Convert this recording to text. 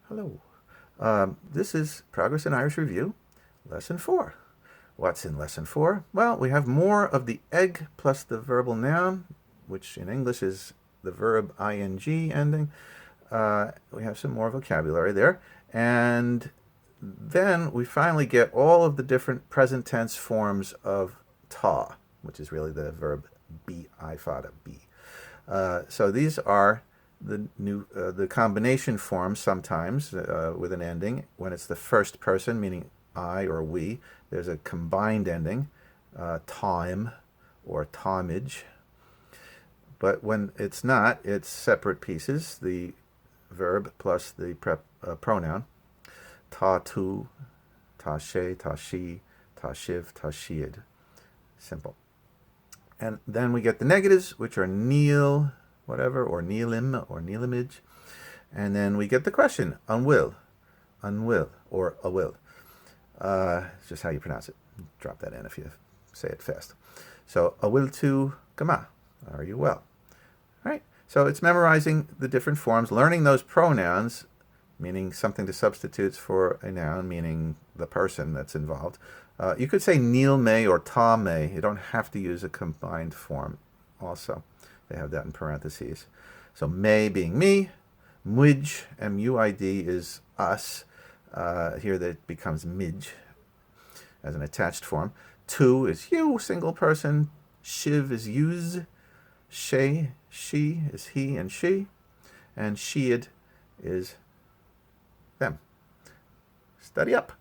Hello. This is Progress in Irish Review, Lesson 4. What's in Lesson 4? Well, we have more of the egg plus the verbal noun, which in English is the verb ing ending. We have some more vocabulary there. And then we finally get all of the different present tense forms of ta, which is really the verb be, I fada, be. So these are the combination forms sometimes with an ending. When it's the first person, meaning I or we, there's a combined ending, time or timage. But when it's not, it's separate pieces, the verb plus the pronoun. Ta tu, ta she, ta she, ta shiv, ta shiad. Simple. And then we get the negatives, which are nil, whatever, or nilim, or nilimage. And then we get the question, unwill, or a will. It's just how you pronounce it. Drop that in if you say it fast. So, a will to kama. Are you well? All right. So it's memorizing the different forms, learning those pronouns, meaning something to substitute for a noun, meaning the person that's involved. You could say Neil may or Tom may. You don't have to use a combined form also. They have that in parentheses. So may being me, muid, M-U-I-D, is us. Here that becomes midge as an attached form. Tu is you, single person. Shiv is yous. She is he and she. And shead is them. Study up.